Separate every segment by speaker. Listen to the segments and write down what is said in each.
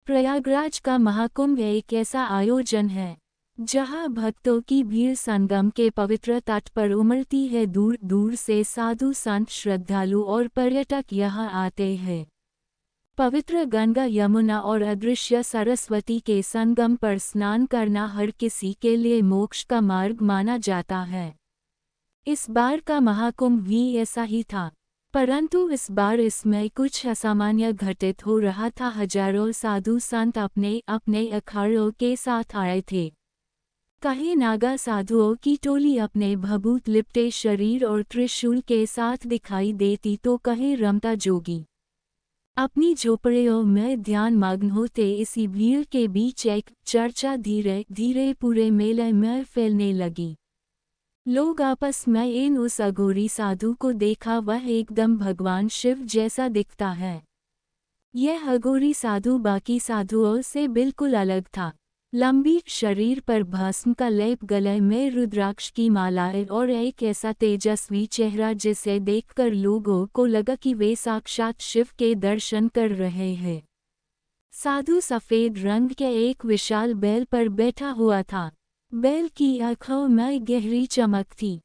Speaker 1: प्रयागराज का महाकुंभ एक ऐसा आयोजन है जहां भक्तों की भीड़ संगम के पवित्र तट पर उमड़ती है। दूर दूर से साधु संत श्रद्धालु और पर्यटक यहां आते हैं। पवित्र गंगा यमुना और अदृश्य सरस्वती के संगम पर स्नान करना हर किसी के लिए मोक्ष का मार्ग माना जाता है। इस बार का महाकुंभ भी ऐसा ही था, परंतु इस बार इसमें कुछ असामान्य घटित हो रहा था। हजारों साधु संत अपने अपने अखाड़ों के साथ आए थे। कहीं नागा साधुओं की टोली अपने भभूत लिपटे शरीर और त्रिशूल के साथ दिखाई देती तो कहीं रमता जोगी अपनी झोपड़ियों में ध्यान मग्न होते। इसी भीड़ के बीच एक चर्चा धीरे धीरे पूरे मेले में फैलने लगी। लोग आपस में इन उस अघोरी साधु को देखा, वह एकदम भगवान शिव जैसा दिखता है। यह अघोरी साधु बाकी साधुओं से बिल्कुल अलग था। लंबी शरीर पर भस्म का लेप, गले में रुद्राक्ष की मालाएं और एक ऐसा तेजस्वी चेहरा जिसे देखकर लोगों को लगा कि वे साक्षात शिव के दर्शन कर रहे हैं। साधु सफेद रंग के एक विशाल बैल पर बैठा हुआ था। बैल की आंखों में गहरी चमक थी,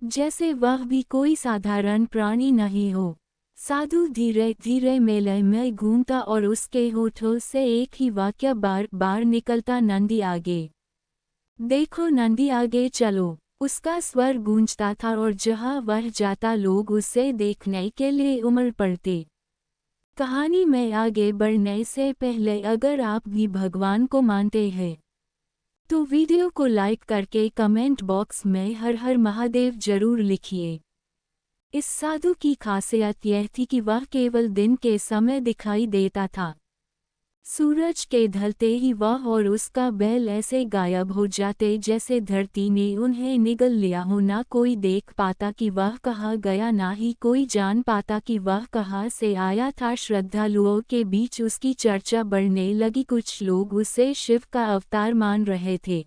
Speaker 1: जैसे वह भी कोई साधारण प्राणी नहीं हो। साधु धीरे धीरे मेले में घूमता और उसके होठों से एक ही वाक्य बार बार निकलता, नंदी आगे देखो, नंदी आगे चलो। उसका स्वर गूंजता था और जहां वह जाता लोग उसे देखने के लिए उमड़ पड़ते। कहानी में आगे बढ़ने से पहले अगर आप भी भगवान को मानते हैं तो वीडियो को लाइक करके कमेंट बॉक्स में हर हर महादेव जरूर लिखिए। इस साधु की खासियत यह थी कि वह केवल दिन के समय दिखाई देता था। सूरज के ढलते ही वह और उसका बैल ऐसे गायब हो जाते जैसे धरती ने उन्हें निगल लिया हो। ना कोई देख पाता कि वह कहाँ गया, ना ही कोई जान पाता कि वह कहाँ से आया था। श्रद्धालुओं के बीच उसकी चर्चा बढ़ने लगी। कुछ लोग उसे शिव का अवतार मान रहे थे।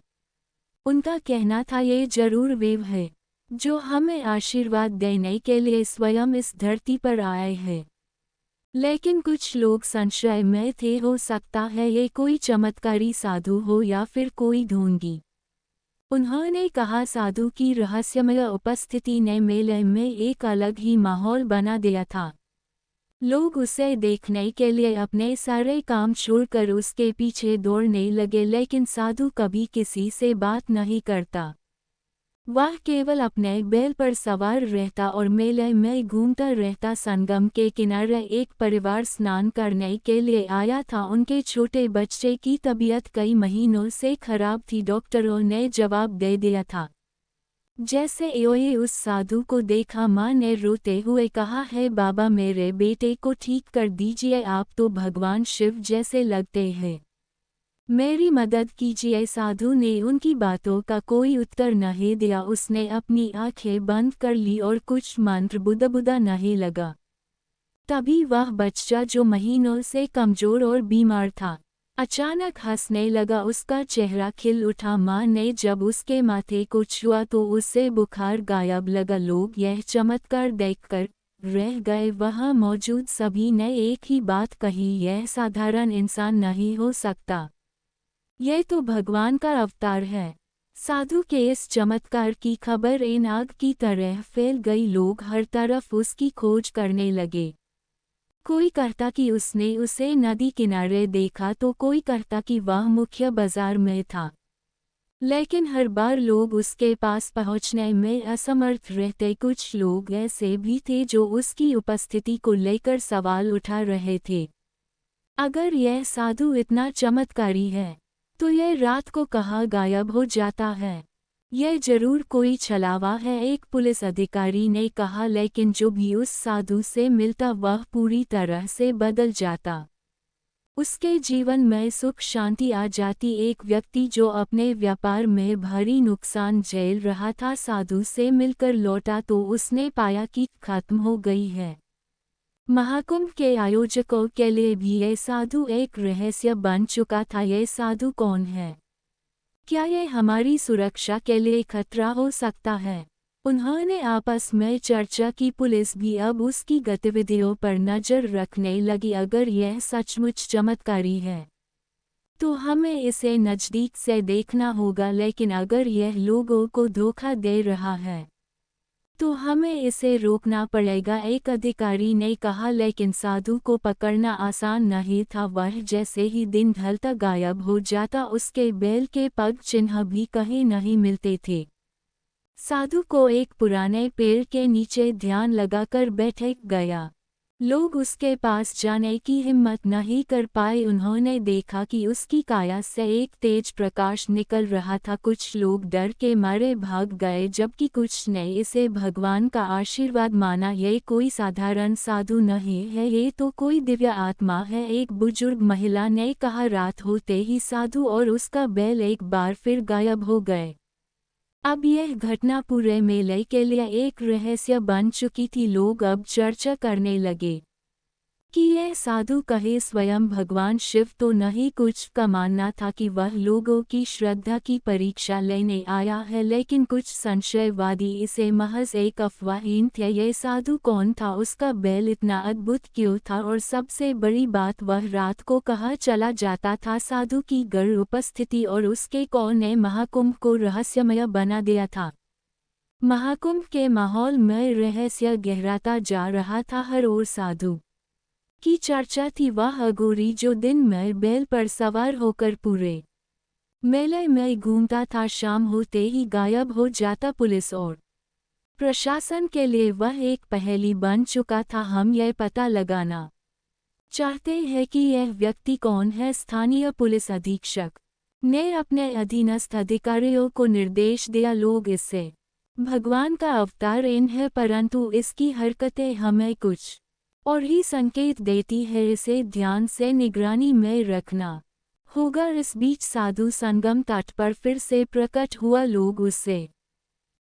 Speaker 1: उनका कहना था, ये जरूर वेव है जो हमें आशीर्वाद देने के लिए स्वयं इस धरती पर आए हैं। लेकिन कुछ लोग संशय में थे, हो सकता है ये कोई चमत्कारी साधु हो या फिर कोई ढोंगी। उन्होंने कहा, साधु की रहस्यमय उपस्थिति ने मेले में एक अलग ही माहौल बना दिया था। लोग उसे देखने के लिए अपने सारे काम छोड़कर उसके पीछे दौड़ने लगे, लेकिन साधु कभी किसी से बात नहीं करता। वह केवल अपने बैल पर सवार रहता और मेले में घूमता रहता। संगम के किनारे एक परिवार स्नान करने के लिए आया था। उनके छोटे बच्चे की तबीयत कई महीनों से खराब थी। डॉक्टरों ने जवाब दे दिया था। जैसे ये उस साधु को देखा, माँ ने रोते हुए कहा, है बाबा, मेरे बेटे को ठीक कर दीजिए, आप तो भगवान शिव जैसे लगते हैं, मेरी मदद कीजिए। साधु ने उनकी बातों का कोई उत्तर नहीं दिया। उसने अपनी आंखें बंद कर ली और कुछ मंत्र बुदा नहीं लगा। तभी वह बच्चा जो महीनों से कमजोर और बीमार था अचानक हंसने लगा। उसका चेहरा खिल उठा। माँ ने जब उसके माथे को छुआ तो उससे बुखार गायब लगा। लोग यह चमत्कार देखकर रह गए। वहाँ मौजूद सभी ने एक ही बात कही, यह साधारण इंसान नहीं हो सकता, यह तो भगवान का अवतार है। साधु के इस चमत्कार की खबर इन आग की तरह फैल गई। लोग हर तरफ उसकी खोज करने लगे। कोई कहता कि उसने उसे नदी किनारे देखा तो कोई कहता कि वह मुख्य बाजार में था, लेकिन हर बार लोग उसके पास पहुंचने में असमर्थ रहते। कुछ लोग ऐसे भी थे जो उसकी उपस्थिति को लेकर सवाल उठा रहे थे। अगर यह साधु इतना चमत्कारी है तो यह रात को कहाँ गायब हो जाता है? यह जरूर कोई छलावा है, एक पुलिस अधिकारी ने कहा। लेकिन जो भी उस साधु से मिलता वह पूरी तरह से बदल जाता। उसके जीवन में सुख शांति आ जाती। एक व्यक्ति जो अपने व्यापार में भारी नुकसान झेल रहा था, साधु से मिलकर लौटा तो उसने पाया कि खत्म हो गई है। महाकुंभ के आयोजकों के लिए भी ये साधु एक रहस्य बन चुका था। ये साधु कौन है? क्या ये हमारी सुरक्षा के लिए खतरा हो सकता है? उन्होंने आपस में चर्चा की। पुलिस भी अब उसकी गतिविधियों पर नजर रखने लगी। अगर यह सचमुच चमत्कारी है तो हमें इसे नज़दीक से देखना होगा, लेकिन अगर यह लोगों को धोखा दे रहा है तो हमें इसे रोकना पड़ेगा, एक अधिकारी ने कहा। लेकिन साधु को पकड़ना आसान नहीं था। वह जैसे ही दिन ढलता गायब हो जाता, उसके बैल के पग चिन्ह भी कहीं नहीं मिलते थे। साधु को एक पुराने पेड़ के नीचे ध्यान लगाकर बैठ गया। लोग उसके पास जाने की हिम्मत नहीं कर पाए। उन्होंने देखा कि उसकी काया से एक तेज प्रकाश निकल रहा था। कुछ लोग डर के मारे भाग गए, जबकि कुछ ने इसे भगवान का आशीर्वाद माना। ये कोई साधारण साधु नहीं है, ये तो कोई दिव्य आत्मा है, एक बुजुर्ग महिला ने कहा। रात होते ही साधु और उसका बैल एक बार फिर गायब हो गए। अब यह घटना पूरे मेले के लिए एक रहस्य बन चुकी थी। लोग अब चर्चा करने लगे कि यह साधु कहे स्वयं भगवान शिव तो नहीं। कुछ का मानना था कि वह लोगों की श्रद्धा की परीक्षा लेने आया है, लेकिन कुछ संशयवादी इसे महज एक अफवाह थे। यह साधु कौन था, उसका बैल इतना अद्भुत क्यों था, और सबसे बड़ी बात, वह रात को कहाँ चला जाता था। साधु की गढ़ उपस्थिति और उसके कौन ने महाकुंभ को रहस्यमय बना दिया था। महाकुंभ के माहौल में रहस्य गहराता जा रहा था। हर ओर साधु की चर्चा थी। वह अघोरी जो दिन में बैल पर सवार होकर पूरे मेले में घूमता था, शाम होते ही गायब हो जाता। पुलिस और प्रशासन के लिए वह एक पहेली बन चुका था। हम यह पता लगाना चाहते हैं कि यह व्यक्ति कौन है। स्थानीय पुलिस अधीक्षक ने अपने अधीनस्थ अधिकारियों को निर्देश दिया। लोग इससे भगवान का अवतार है, परंतु इसकी हरकतें हमें कुछ और ही संकेत देती है। इसे ध्यान से निगरानी में रखना होगा। इस बीच साधु संगम तट पर फिर से प्रकट हुआ। लोग उसे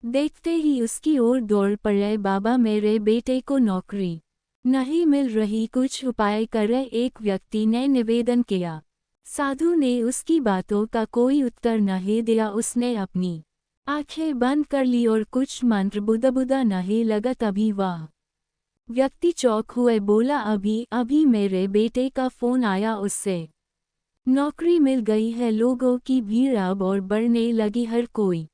Speaker 1: देखते ही उसकी ओर दौड़ पड़े। बाबा, मेरे बेटे को नौकरी नहीं मिल रही, कुछ उपाय करे, एक व्यक्ति ने निवेदन किया। साधु ने उसकी बातों का कोई उत्तर नहीं दिया। उसने अपनी आंखें बंद कर ली और कुछ मंत्र बुदा नहीं लगा। तभी वह व्यक्ति चौंक हुए बोला, अभी मेरे बेटे का फोन आया, उससे नौकरी मिल गई है। लोगों की भीड़ अब और बढ़ने लगी। हर कोई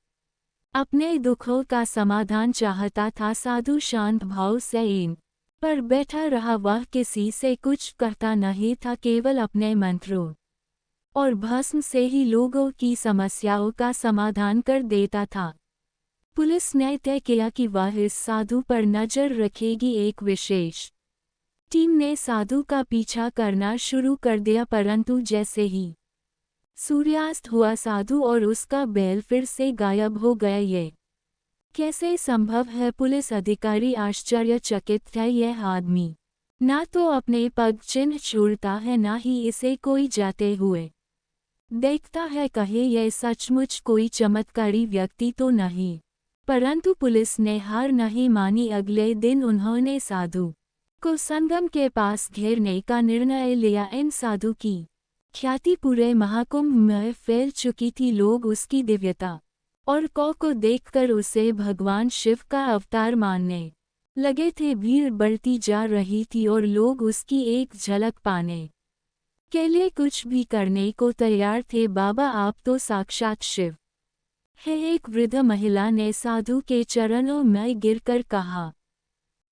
Speaker 1: अपने दुखों का समाधान चाहता था। साधु शांत भाव से इन पर बैठा रहा। वह किसी से कुछ कहता नहीं था, केवल अपने मंत्रों और भस्म से ही लोगों की समस्याओं का समाधान कर देता था। पुलिस ने तय किया कि वह इस साधु पर नजर रखेगी। एक विशेष टीम ने साधु का पीछा करना शुरू कर दिया, परंतु जैसे ही सूर्यास्त हुआ, साधु और उसका बैल फिर से गायब हो गए। ये कैसे संभव है? पुलिस अधिकारी आश्चर्यचकित थे। यह आदमी ना तो अपने पग चिन्ह छोड़ता है, ना ही इसे कोई जाते हुए देखता है। कहे यह सचमुच कोई चमत्कारी व्यक्ति तो नहीं? परंतु पुलिस ने हार नहीं मानी। अगले दिन उन्होंने साधु को संगम के पास घेरने का निर्णय लिया। इन साधु की ख्याति पूरे महाकुंभ में फैल चुकी थी। लोग उसकी दिव्यता और को देखकर उसे भगवान शिव का अवतार मानने लगे थे। भीड़ बढ़ती जा रही थी और लोग उसकी एक झलक पाने के लिए कुछ भी करने को तैयार थे। बाबा, आप तो साक्षात शिव है, एक वृद्ध महिला ने साधु के चरणों में गिरकर कहा।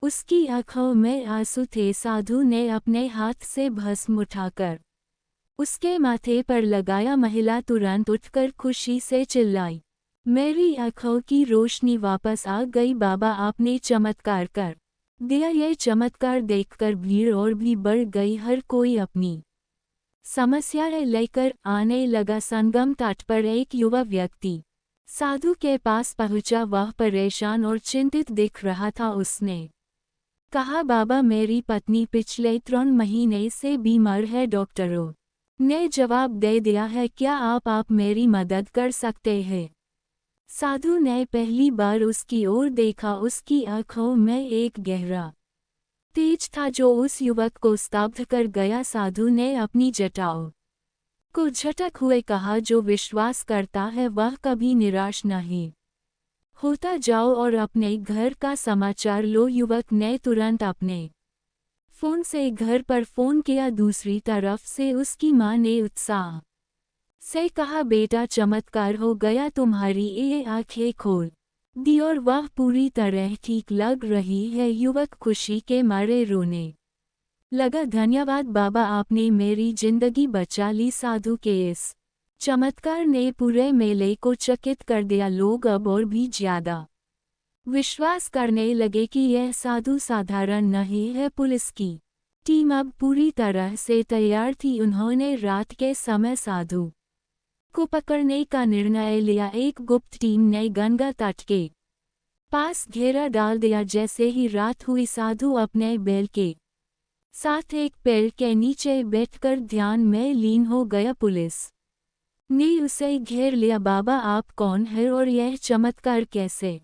Speaker 1: उसकी आंखों में आंसू थे। साधु ने अपने हाथ से भस्म उठाकर उसके माथे पर लगाया। महिला तुरंत उठकर खुशी से चिल्लाई, मेरी आंखों की रोशनी वापस आ गई। बाबा, आपने चमत्कार कर दिया। यह चमत्कार देखकर भीड़ और भी बढ़ गई। हर कोई अपनी समस्याएं लेकर आने लगा। संगम तट पर एक युवा व्यक्ति साधु के पास पहुंचा। वह परेशान और चिंतित दिख रहा था। उसने कहा, बाबा, मेरी पत्नी पिछले 3 महीने से बीमार है। डॉक्टरों ने जवाब दे दिया है, क्या आप मेरी मदद कर सकते हैं? साधु ने पहली बार उसकी ओर देखा। उसकी आंखों में एक गहरा तेज था जो उस युवक को स्तब्ध कर गया। साधु ने अपनी जटाओं को झटक हुए कहा, जो विश्वास करता है वह कभी निराश नहीं होता। जाओ और अपने घर का समाचार लो। युवक ने तुरंत अपने फोन से घर पर फोन किया। दूसरी तरफ से उसकी मां ने उत्साह से कहा, बेटा चमत्कार हो गया, तुम्हारी ये आंखें खोल दी और वह पूरी तरह ठीक लग रही है। युवक खुशी के मारे रोने लगा। धन्यवाद बाबा, आपने मेरी जिंदगी बचा ली। साधु के इस चमत्कार ने पूरे मेले को चकित कर दिया। लोग अब और भी ज्यादा विश्वास करने लगे कि यह साधु साधारण नहीं है। पुलिस की टीम अब पूरी तरह से तैयार थी। उन्होंने रात के समय साधु को पकड़ने का निर्णय लिया। एक गुप्त टीम ने गंगा तट के पास घेरा डाल दिया। जैसे ही रात हुई, साधु अपने बैल के साथ एक पेड़ के नीचे बैठकर ध्यान में लीन हो गया। पुलिस ने उसे घेर लिया। बाबा, आप कौन हैं और यह चमत्कार कैसे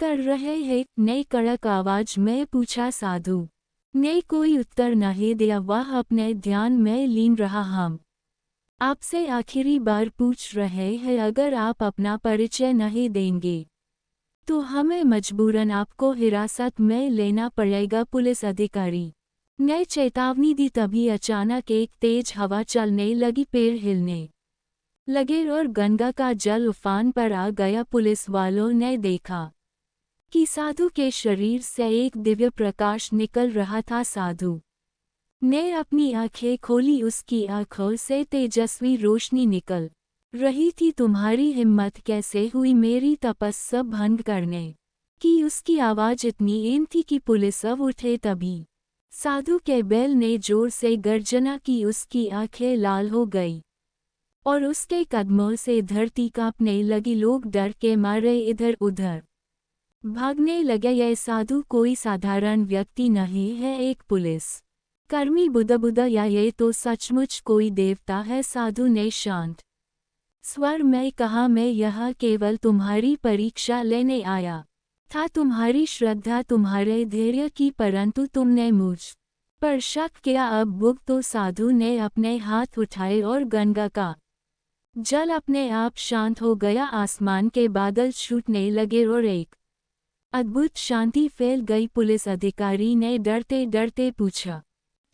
Speaker 1: कर रहे हैं? ने कड़क आवाज में पूछा। साधु ने कोई उत्तर नहीं दिया। वह अपने ध्यान में लीन रहा। हम आपसे आखिरी बार पूछ रहे हैं, अगर आप अपना परिचय नहीं देंगे तो हमें मजबूरन आपको हिरासत में लेना पड़ेगा। पुलिस अधिकारी ने चेतावनी दी। तभी अचानक एक तेज हवा चलने लगी। पेड़ हिलने लगे और गंगा का जल उफान पर आ गया। पुलिस वालों ने देखा कि साधु के शरीर से एक दिव्य प्रकाश निकल रहा था। साधु ने अपनी आंखें खोली। उसकी आंखों से तेजस्वी रोशनी निकल रही थी। तुम्हारी हिम्मत कैसे हुई मेरी तपस्या भंग करने की? उसकी आवाज इतनी ईम थी कि पुलिस अब उठे। तभी साधु के बैल ने जोर से गर्जना की। उसकी आंखें लाल हो गई और उसके कदमों से धरती कांपने लगी। लोग डर के मारे इधर उधर भागने लगे। यह साधु कोई साधारण व्यक्ति नहीं है, एक पुलिस कर्मी बुद्ध या ये तो सचमुच कोई देवता है। साधु ने शांत स्वर में कहा, मैं यह केवल तुम्हारी परीक्षा लेने आया था। तुम्हारी श्रद्धा, तुम्हारे धैर्य की, परंतु तुमने मुझ पर शक किया। अब बुक तो साधु ने अपने हाथ उठाए और गंगा का जल अपने आप शांत हो गया। आसमान के बादल छूटने लगे और एक अद्भुत शांति फैल गई। पुलिस अधिकारी ने डरते डरते पूछा,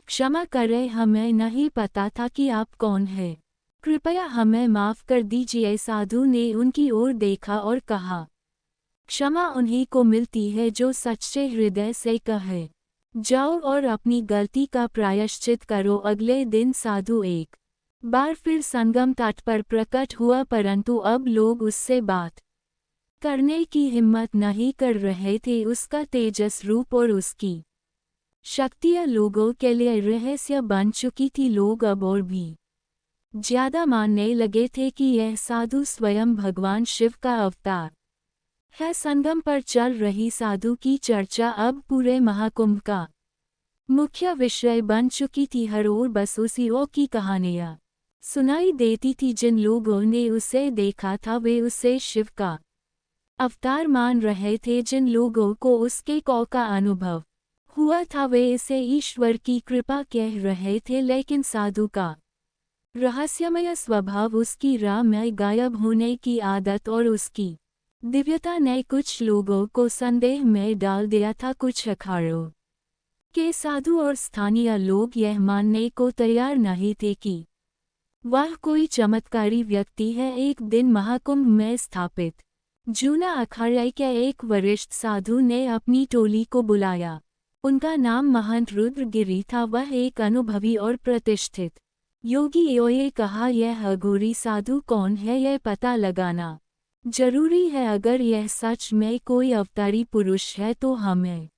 Speaker 1: क्षमा करें, हमें नहीं पता था कि आप कौन हैं। कृपया हमें माफ कर दीजिए। साधु ने उनकी ओर देखा और कहा, क्षमा उन्हीं को मिलती है जो सच्चे हृदय से कहे। जाओ और अपनी गलती का प्रायश्चित करो। अगले दिन साधु एक बार फिर संगम तट पर प्रकट हुआ, परंतु अब लोग उससे बात करने की हिम्मत नहीं कर रहे थे। उसका तेजस रूप और उसकी शक्तियाँ लोगों के लिए रहस्य बन चुकी थी। लोग अब और भी ज्यादा मानने लगे थे कि यह साधु स्वयं भगवान शिव का अवतार है। संगम पर चल रही साधु की चर्चा अब पूरे महाकुंभ का मुख्य विषय बन चुकी थी। हर ओर बस उसी की कहानियाँ सुनाई देती थी। जिन लोगों ने उसे देखा था वे उसे शिव का अवतार मान रहे थे। जिन लोगों को उसके कौ का अनुभव हुआ था वे इसे ईश्वर की कृपा कह रहे थे। लेकिन साधु का रहस्यमय स्वभाव, उसकी राह में गायब होने की आदत और उसकी दिव्यता ने कुछ लोगों को संदेह में डाल दिया था। कुछ अखाड़ों के साधु और स्थानीय लोग यह मानने को तैयार नहीं थे कि वह कोई चमत्कारी व्यक्ति है। एक दिन महाकुंभ में स्थापित जूना अखाड़े के एक वरिष्ठ साधु ने अपनी टोली को बुलाया। उनका नाम महंत रुद्रगिरी था। वह एक अनुभवी और प्रतिष्ठित योगी। ये कहा, यह अघोरी साधु कौन है यह पता लगाना जरूरी है। अगर यह सच में कोई अवतारी पुरुष है तो हमें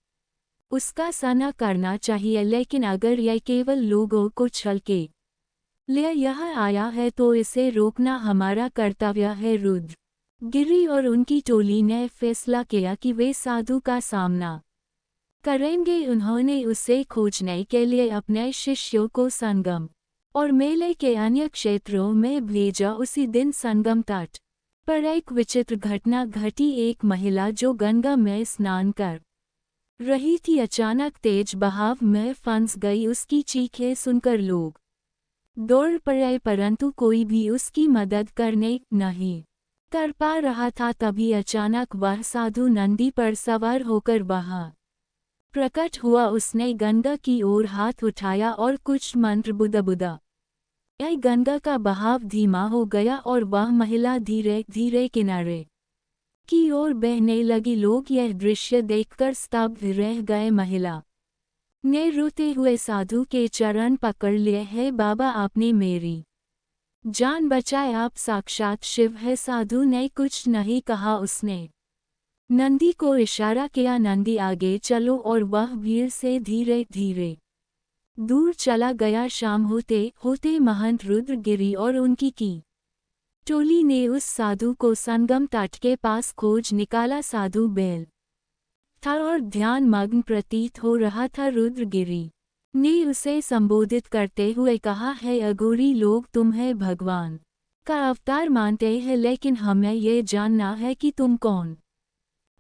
Speaker 1: उसका सामना करना चाहिए। लेकिन अगर यह केवल लोगों को छल के लिए यह आया है तो इसे रोकना हमारा कर्तव्य है। रुद्रगिरी और उनकी टोली ने फैसला किया कि वे साधु का सामना करेंगे। उन्होंने उसे खोजने के लिए अपने शिष्यों को संगम और मेले के अन्य क्षेत्रों में भेजा। उसी दिन संगम तट पर एक विचित्र घटना घटी। एक महिला जो गंगा में स्नान कर रही थी अचानक तेज बहाव में फंस गई। उसकी चीखें सुनकर लोग दौड़ पड़े, परंतु कोई भी उसकी मदद करने नहीं कर पा रहा था। तभी अचानक वह साधु नंदी पर सवार होकर वहां प्रकट हुआ। उसने गंगा की ओर हाथ उठाया और कुछ मंत्र बुदा यह गंगा का बहाव धीमा हो गया और वह महिला धीरे धीरे किनारे की ओर बहने लगी। लोग यह दृश्य देखकर स्तब्ध रह गए। महिला ने रोते हुए साधु के चरण पकड़ लिए। है बाबा, आपने मेरी जान बचाए, आप साक्षात शिव है। साधु ने कुछ नहीं कहा। उसने नंदी को इशारा किया, नंदी आगे चलो, और वह भीड़ से धीरे धीरे दूर चला गया। शाम होते होते महंत रुद्रगिरी और उनकी की टोली ने उस साधु को संगम तट के पास खोज निकाला। साधु बैल था और ध्यान मग्न प्रतीत हो रहा था। रुद्रगिरी ने उसे संबोधित करते हुए कहा, है अघोरी लोग तुम्हें भगवान का अवतार मानते हैं, लेकिन हमें ये जानना है कि तुम कौन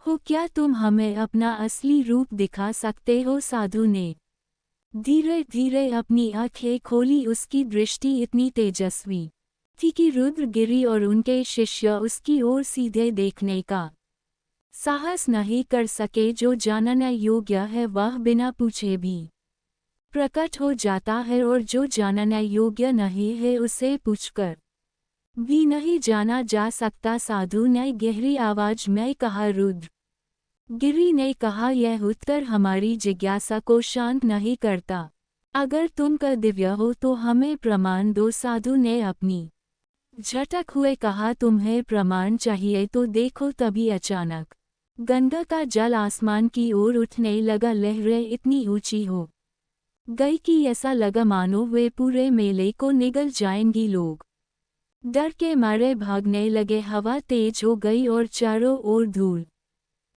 Speaker 1: हो। क्या तुम हमें अपना असली रूप दिखा सकते हो? साधु ने धीरे धीरे अपनी आंखें खोली। उसकी दृष्टि इतनी तेजस्वी थी कि रुद्रगिरी और उनके शिष्य उसकी ओर सीधे देखने का साहस नहीं कर सके। जो जानने योग्य है वह बिना पूछे भी प्रकट हो जाता है, और जो जानने योग्य नहीं है उसे पूछकर भी नहीं जाना जा सकता। साधु ने गहरी आवाज में कहा। रुद्र गिरी ने कहा, यह उत्तर हमारी जिज्ञासा को शांत नहीं करता। अगर तुम का दिव्य हो तो हमें प्रमाण दो। साधु ने अपनी झटक हुए कहा, तुम्हें प्रमाण चाहिए तो देखो। तभी अचानक गंगा का जल आसमान की ओर उठने लगा। लहरें इतनी ऊंची हो गई कि ऐसा लगा मानो वे पूरे मेले को निगल जाएंगी। लोग डर के मारे भागने लगे। हवा तेज हो गई और चारों ओर धूल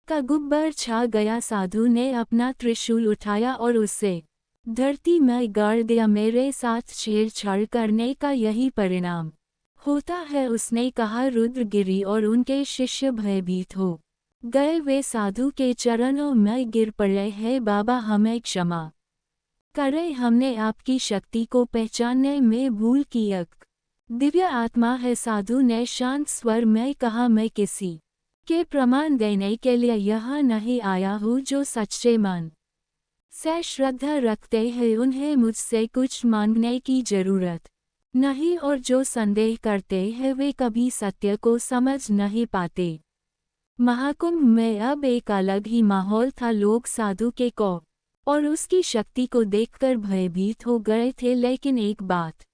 Speaker 1: का गुब्बार छा गया। साधु ने अपना त्रिशूल उठाया और उसे धरती में गाड़ दिया। मेरे साथ छेड़छाड़ करने का यही परिणाम होता है, उसने कहा। रुद्रगिरी और उनके शिष्य भयभीत हो गए। वे साधु के चरणों में गिर पड़े। है बाबा, हमें क्षमा करें, हमने आपकी शक्ति को पहचानने में भूल की। एक दिव्य आत्मा है, साधु ने शांत स्वर में कहा। मैं किसी के प्रमाण देने के लिए यहाँ नहीं आया हूँ। जो सच्चे मन से श्रद्धा रखते हैं उन्हें मुझसे कुछ मांगने की जरूरत नहीं, और जो संदेह करते हैं वे कभी सत्य को समझ नहीं पाते। महाकुंभ में अब एक अलग ही माहौल था। लोग साधु के को और उसकी शक्ति को देखकर भयभीत हो गए थे, लेकिन एक बात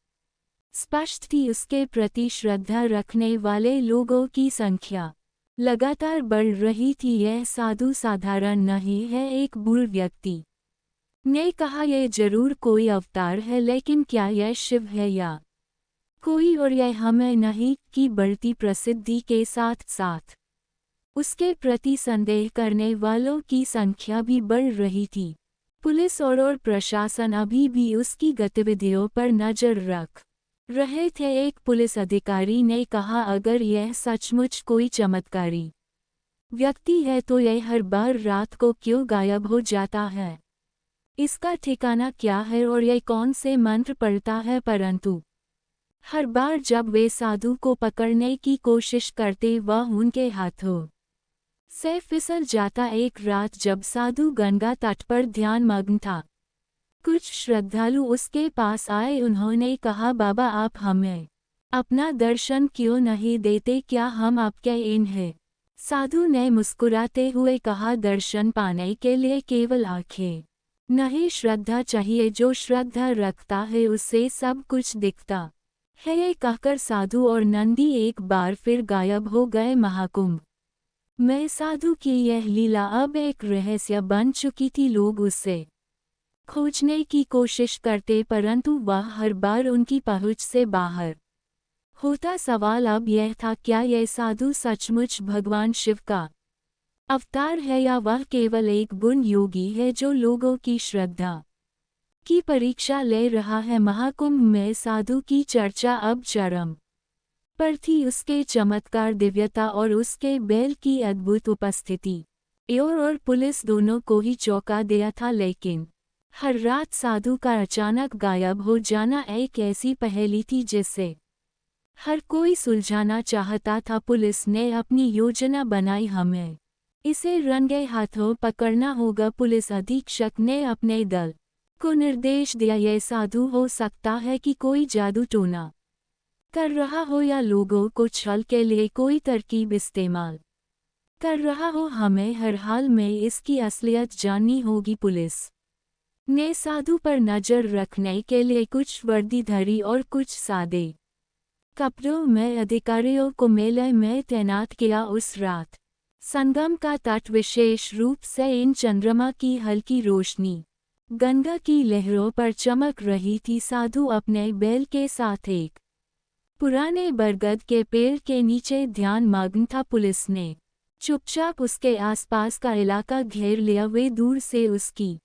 Speaker 1: स्पष्ट थी, उसके प्रति श्रद्धा रखने वाले लोगों की संख्या लगातार बढ़ रही थी। यह साधु साधारण नहीं है, एक बुढ़ व्यक्ति ने कहा। यह जरूर कोई अवतार है, लेकिन क्या यह शिव है या कोई और? यह हमें नहीं कि बढ़ती प्रसिद्धि के साथ साथ उसके प्रति संदेह करने वालों की संख्या भी बढ़ रही थी। पुलिस और प्रशासन अभी भी उसकी गतिविधियों पर नजर रख रहे थे। एक पुलिस अधिकारी ने कहा, अगर यह सचमुच कोई चमत्कारी व्यक्ति है तो यह हर बार रात को क्यों गायब हो जाता है? इसका ठिकाना क्या है और यह कौन से मंत्र पढ़ता है? परंतु हर बार जब वे साधु को पकड़ने की कोशिश करते वह उनके हाथों से फिसल जाता। एक रात जब साधु गंगा तट पर ध्यान मग्न था, कुछ श्रद्धालु उसके पास आए। उन्होंने कहा, बाबा, आप हमें अपना दर्शन क्यों नहीं देते? क्या हम आपके इन हैं? साधु ने मुस्कुराते हुए कहा, दर्शन पाने के लिए केवल आंखें नहीं, श्रद्धा चाहिए। जो श्रद्धा रखता है उससे सब कुछ दिखता है। ये कहकर साधु और नंदी एक बार फिर गायब हो गए। महाकुंभ में साधु की यह लीला अब एक रहस्य बन चुकी थी। लोग उसे खोजने की कोशिश करते, परंतु वह हर बार उनकी पहुंच से बाहर होता। सवाल अब यह था, क्या यह साधु सचमुच भगवान शिव का अवतार है या वह केवल एक गुण योगी है जो लोगों की श्रद्धा की परीक्षा ले रहा है? महाकुंभ में साधु की चर्चा अब चरम पर थी। उसके चमत्कार, दिव्यता और उसके बैल की अद्भुत उपस्थिति और पुलिस दोनों को ही चौंका दिया था। लेकिन हर रात साधु का अचानक गायब हो जाना एक ऐसी पहेली थी जिसे हर कोई सुलझाना चाहता था। पुलिस ने अपनी योजना बनाई, हमें इसे रंगे हाथों पकड़ना होगा। पुलिस अधीक्षक ने अपने दल को निर्देश दिया। यह साधु हो सकता है कि कोई जादू टोना कर रहा हो या लोगों को छल के लिए कोई तरकीब इस्तेमाल कर रहा हो। हमें हर हाल में इसकी असलियत जाननी होगी। पुलिस ने साधु पर नजर रखने के लिए कुछ वर्दी धरी और कुछ सादे कपड़ों में अधिकारियों को मेले में तैनात किया। उस रात संगम का तट विशेष रूप से इन चंद्रमा की हल्की रोशनी गंगा की लहरों पर चमक रही थी। साधु अपने बैल के साथ एक पुराने बरगद के पेड़ के नीचे ध्यान मग्न था। पुलिस ने चुपचाप उसके आसपास का इलाका घेर लिया। वे दूर से उसकी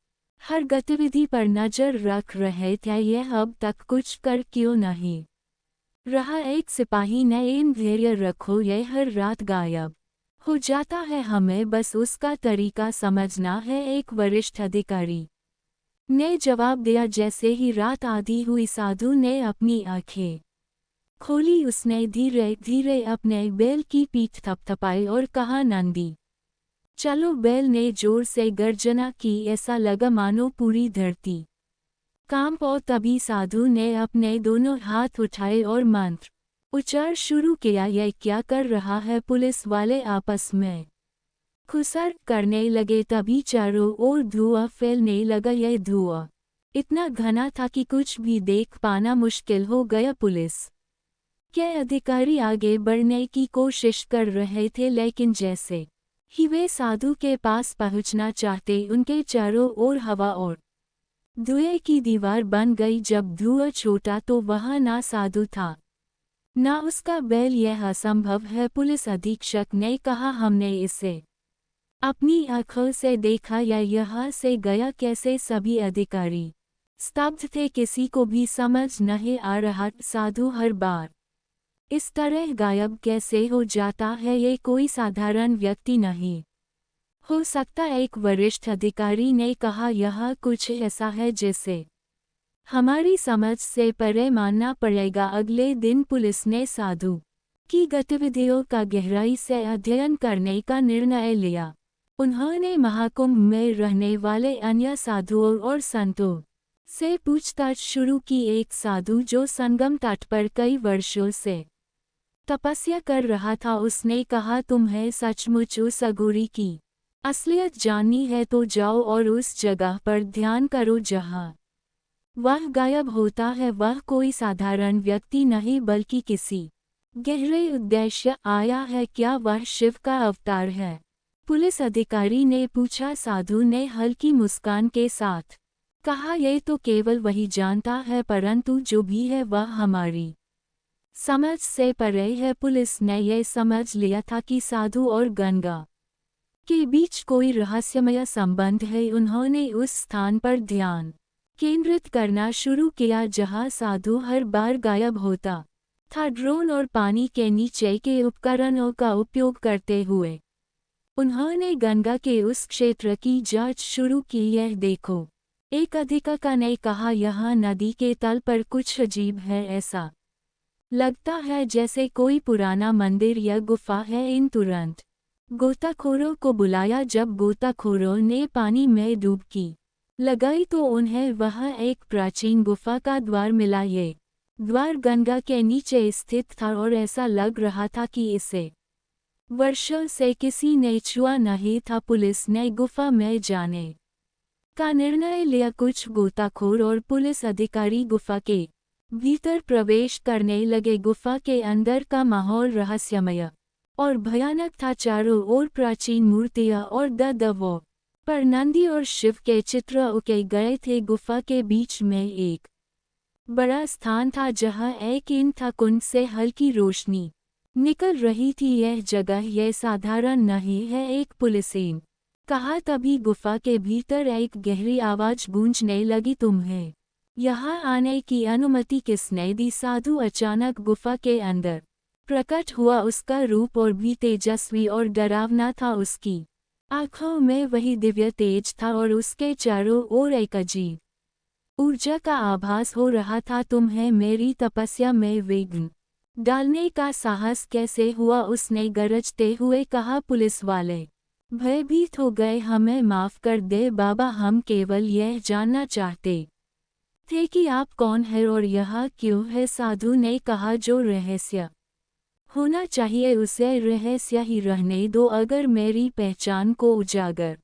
Speaker 1: हर गतिविधि पर नजर रख रहे थे। यह अब तक कुछ कर क्यों नहीं रहा। एक सिपाही ने इन धैर्य रखो, यह हर रात गायब हो जाता है, हमें बस उसका तरीका समझना है, एक वरिष्ठ अधिकारी ने जवाब दिया। जैसे ही रात आधी हुई साधु ने अपनी आंखें खोली। उसने धीरे धीरे अपने बैल की पीठ थपथपाई और कहा, नंदी चलो। बैल ने जोर से गर्जना की, ऐसा लगा मानो पूरी धरती कांप। और तभी साधु ने अपने दोनों हाथ उठाए और मंत्र उच्चार शुरू किया। यह क्या कर रहा है? पुलिस वाले आपस में खुसर करने लगे। तभी चारों ओर धुआं फैलने लगा। यह धुआं इतना घना था कि कुछ भी देख पाना मुश्किल हो गया। पुलिस के अधिकारी आगे बढ़ने की कोशिश कर रहे थे, लेकिन जैसे ही वे साधु के पास पहुंचना चाहते, उनके चारों ओर हवा और धुएं की दीवार बन गई। जब धुआं छूटा तो वहां ना साधु था ना उसका बैल। यह असंभव है, पुलिस अधीक्षक ने कहा। हमने इसे अपनी आंखों से देखा, या यहाँ से गया कैसे? सभी अधिकारी स्तब्ध थे, किसी को भी समझ नहीं आ रहा साधु हर बार इस तरह गायब कैसे हो जाता है। ये कोई साधारण व्यक्ति नहीं हो सकता, एक वरिष्ठ अधिकारी ने कहा। यह कुछ ऐसा है जिसे हमारी समझ से परे मानना पड़ेगा। अगले दिन पुलिस ने साधु की गतिविधियों का गहराई से अध्ययन करने का निर्णय लिया। उन्होंने महाकुंभ में रहने वाले अन्य साधुओं और संतों से पूछताछ शुरू की। एक साधु जो संगम तट पर कई वर्षों से तपस्या कर रहा था, उसने कहा, तुम्हें सचमुच उस अघोरी की असलियत जाननी है तो जाओ और उस जगह पर ध्यान करो जहां वह गायब होता है। वह कोई साधारण व्यक्ति नहीं, बल्कि किसी गहरे उद्देश्य आया है। क्या वह शिव का अवतार है? पुलिस अधिकारी ने पूछा। साधु ने हल्की मुस्कान के साथ कहा, यह तो केवल वही जानता है, परंतु जो भी है वह हमारी समझ से परे है। पुलिस ने यह समझ लिया था कि साधु और गंगा के बीच कोई रहस्यमय संबंध है। उन्होंने उस स्थान पर ध्यान केंद्रित करना शुरू किया जहां साधु हर बार गायब होता था। ड्रोन और पानी के नीचे के उपकरणों का उपयोग करते हुए उन्होंने गंगा के उस क्षेत्र की जांच शुरू की। यह देखो, एक अधिकारी ने कहा, यहाँ नदी के तल पर कुछ अजीब है। ऐसा लगता है जैसे कोई पुराना मंदिर या गुफा है। इन तुरंत गोताखोरों को बुलाया। जब गोताखोरों ने पानी में डुबकी लगाई तो उन्हें वहां एक प्राचीन गुफा का द्वार मिला। ये द्वार गंगा के नीचे स्थित था और ऐसा लग रहा था कि इसे वर्षों से किसी ने छुआ नहीं था। पुलिस ने गुफा में जाने का निर्णय लिया। कुछ गोताखोर और पुलिस अधिकारी गुफा के भीतर प्रवेश करने लगे। गुफा के अंदर का माहौल रहस्यमय और भयानक था। चारों ओर प्राचीन मूर्तियां और दवों पर नंदी और शिव के चित्र उके गए थे। गुफा के बीच में एक बड़ा स्थान था जहां एक इन था कुंड से हल्की रोशनी निकल रही थी। यह जगह यह साधारण नहीं है, एक पुलिसेन कहा। तभी गुफा के भीतर एक गहरी आवाज गूंजने लगी, तुम्हें यहाँ आने की अनुमति किसने दी? साधु अचानक गुफा के अंदर प्रकट हुआ। उसका रूप और भी तेजस्वी और डरावना था। उसकी आंखों में वही दिव्य तेज था और उसके चारों ओर एक अजीब ऊर्जा का आभास हो रहा था। तुम्हें मेरी तपस्या में विघ्न डालने का साहस कैसे हुआ? उसने गरजते हुए कहा। पुलिस वाले भयभीत हो गए, हमें माफ़ कर दे बाबा, हम केवल यह जानना चाहते थे कि आप कौन हैं और यह क्यों है। साधु ने कहा, जो रहस्य होना चाहिए उसे रहस्य ही रहने दो। अगर मेरी पहचान को उजागर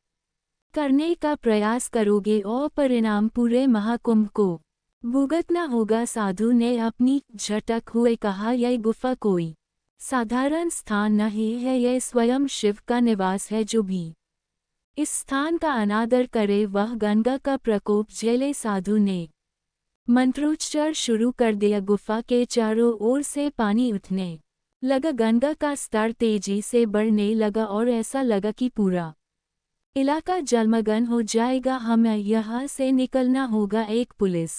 Speaker 1: करने का प्रयास करोगे और परिणाम पूरे महाकुंभ को भुगतना होगा। साधु ने अपनी झटक हुए कहा, यह गुफा कोई साधारण स्थान नहीं है, यह स्वयं शिव का निवास है। जो भी इस स्थान का अनादर करे वह गंगा का प्रकोप झेले। साधु ने मंत्रोच्चार शुरू कर दिया। गुफा के चारों ओर से पानी उठने लगा, गंगा का स्तर तेजी से बढ़ने लगा और ऐसा लगा कि पूरा इलाका जलमग्न हो जाएगा। हमें यहाँ से निकलना होगा, एक पुलिस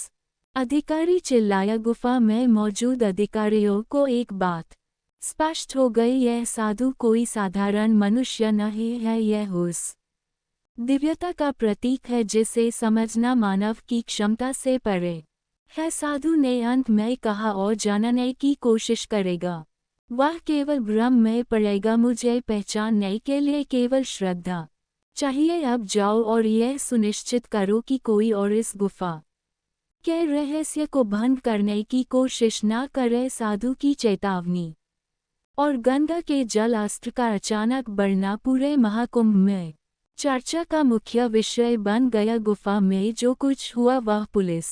Speaker 1: अधिकारी चिल्लाया। गुफा में मौजूद अधिकारियों को एक बात स्पष्ट हो गई, यह साधु कोई साधारण मनुष्य नहीं है, यह उस दिव्यता का प्रतीक है जिसे समझना मानव की क्षमता से परे है। साधु ने अंत में कहा, और जानने की कोशिश करेगा वह केवल भ्रम में पड़ेगा। मुझे पहचानने के लिए केवल श्रद्धा चाहिए। अब जाओ और यह सुनिश्चित करो कि कोई और इस गुफा के रहस्य को भंग करने की कोशिश न करे। साधु की चेतावनी और गंगा के जल अस्त्र का अचानक बढ़ना पूरे महाकुंभ में चर्चा का मुख्य विषय बन गया। गुफा में जो कुछ हुआ वह पुलिस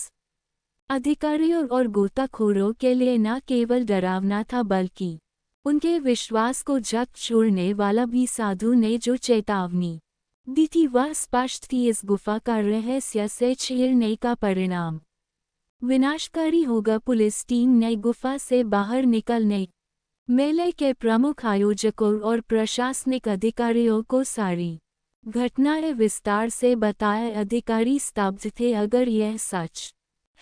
Speaker 1: अधिकारियों और गोताखोरों के लिए न केवल डरावना था बल्कि उनके विश्वास को झकझोरने वाला भी। साधु ने जो चेतावनी दी थी वह स्पष्ट थी, इस गुफा का रहस्य से छेड़ने का परिणाम विनाशकारी होगा। पुलिस टीम ने गुफा से बाहर निकलने मेले के प्रमुख आयोजकों और प्रशासनिक अधिकारियों को सारी घटनाएं विस्तार से बताए। अधिकारी स्तब्ध थे, अगर यह सच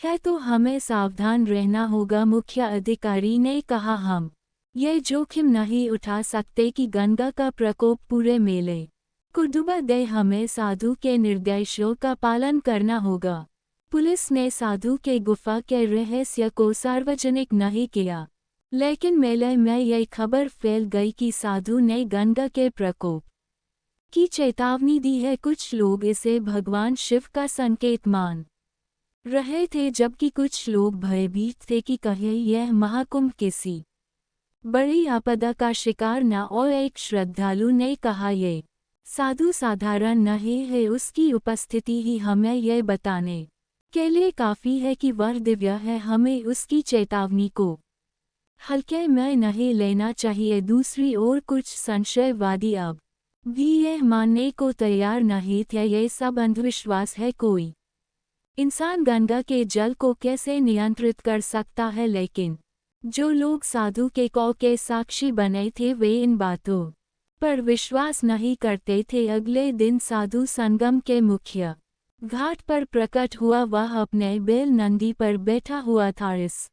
Speaker 1: है तो हमें सावधान रहना होगा। मुख्य अधिकारी ने कहा, हम ये जोखिम नहीं उठा सकते कि गंगा का प्रकोप पूरे मेले को डुबा दे। हमें साधु के निर्देशों का पालन करना होगा। पुलिस ने साधु के गुफा के रहस्य को सार्वजनिक नहीं किया, लेकिन मेले में यह खबर फैल गई कि साधु ने गंगा के प्रकोप की चेतावनी दी है। कुछ लोग इसे भगवान शिव का संकेत मान रहे थे, जबकि कुछ लोग भयभीत थे कि कहीं यह महाकुंभ किसी बड़ी आपदा का शिकार न हो। एक श्रद्धालु ने कहा, ये साधु साधारण नहीं है, उसकी उपस्थिति ही हमें यह बताने के लिए काफ़ी है कि वह दिव्य है। हमें उसकी चेतावनी को हल्के में नहीं लेना चाहिए। दूसरी ओर कुछ संशयवादी अब भी यह मानने को तैयार नहीं थे, ये सब अंधविश्वास है। कोई इंसान गंगा के जल को कैसे नियंत्रित कर सकता है? लेकिन जो लोग साधु के कौ के साक्षी बने थे वे इन बातों पर विश्वास नहीं करते थे। अगले दिन साधु संगम के मुख्य घाट पर प्रकट हुआ। वह अपने बैल नंदी पर बैठा हुआ था। इस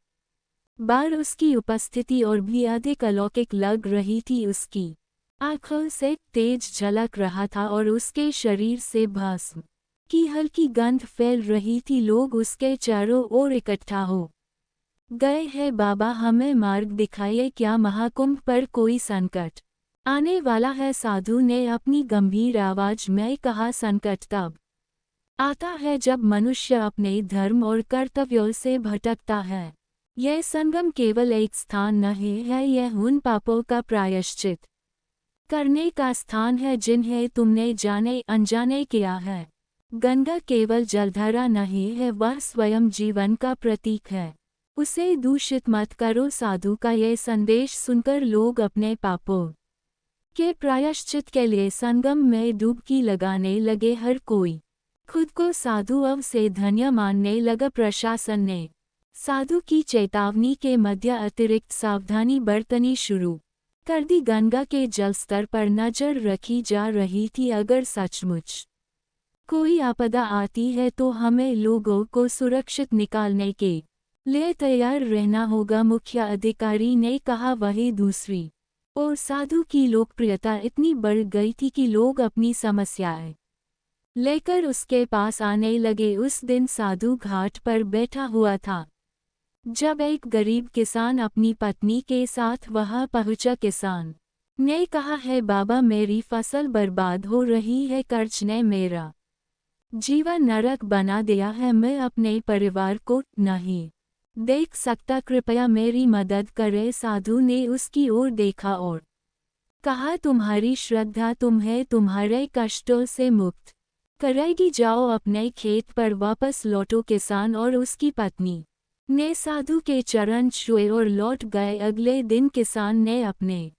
Speaker 1: बार उसकी उपस्थिति और भी अधिक अलौकिक लग रही थी। उसकी आंखों से तेज झलक रहा था और उसके शरीर से भस्म की हल्की गंध फैल रही थी। लोग उसके चारों ओर इकट्ठा हो गए हैं। बाबा, हमें मार्ग दिखाइए, क्या महाकुंभ पर कोई संकट आने वाला है? साधु ने अपनी गंभीर आवाज में कहा, संकट तब आता है जब मनुष्य अपने धर्म और कर्तव्यों से भटकता है। यह संगम केवल एक स्थान नहीं है, यह उन पापों का प्रायश्चित करने का स्थान है जिन्हें तुमने जाने अनजाने किया है। गंगा केवल जलधारा नहीं है, वह स्वयं जीवन का प्रतीक है। उसे दूषित मत करो। साधु का यह संदेश सुनकर लोग अपने पापों के प्रायश्चित के लिए संगम में डुबकी लगाने लगे। हर कोई खुद को साधु अव से धन्य मानने लगा। प्रशासन ने साधु की चेतावनी के मध्य अतिरिक्त सावधानी बरतनी शुरू कर दी। गंगा के जलस्तर पर नजर रखी जा रही थी। अगर सचमुच कोई आपदा आती है तो हमें लोगों को सुरक्षित निकालने के लिए तैयार रहना होगा, मुख्य अधिकारी ने कहा। वही दूसरी ओर साधु की लोकप्रियता इतनी बढ़ गई थी कि लोग अपनी समस्याएं लेकर उसके पास आने लगे। उस दिन साधु घाट पर बैठा हुआ था जब एक गरीब किसान अपनी पत्नी के साथ वहां पहुंचा। किसान ने कहा है बाबा मेरी फसल बर्बाद हो रही है, कर्ज ने मेरा जीवन नरक बना दिया है, मैं अपने परिवार को नहीं देख सकता, कृपया मेरी मदद करे। साधु ने उसकी ओर देखा और कहा तुम्हारी श्रद्धा तुम्हें तुम्हारे कष्टों से मुक्त करेगी, जाओ अपने खेत पर वापस लौटो। किसान और उसकी पत्नी ने साधु के चरण छुए और लौट गए। अगले दिन किसान ने अपने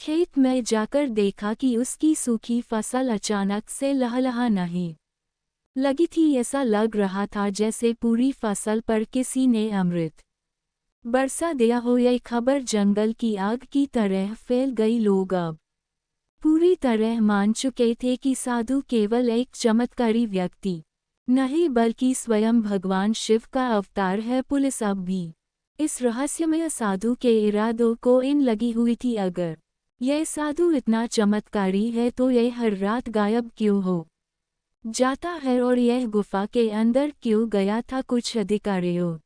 Speaker 1: खेत में जाकर देखा कि उसकी सूखी फसल अचानक से लहलहा नहीं लगी थी। ऐसा लग रहा था जैसे पूरी फसल पर किसी ने अमृत बरसा दिया हो। यह खबर जंगल की आग की तरह फैल गई। लोग अब पूरी तरह मान चुके थे कि साधु केवल एक चमत्कारी व्यक्ति नहीं बल्कि स्वयं भगवान शिव का अवतार है। पुलिस अब भी इस रहस्यमय साधु के इरादों को इन लगी हुई थी। अगर यह साधु इतना चमत्कारी है तो यह हर रात गायब क्यों हो जाता है और यह गुफा के अंदर क्यों गया था? कुछ अधिकारियों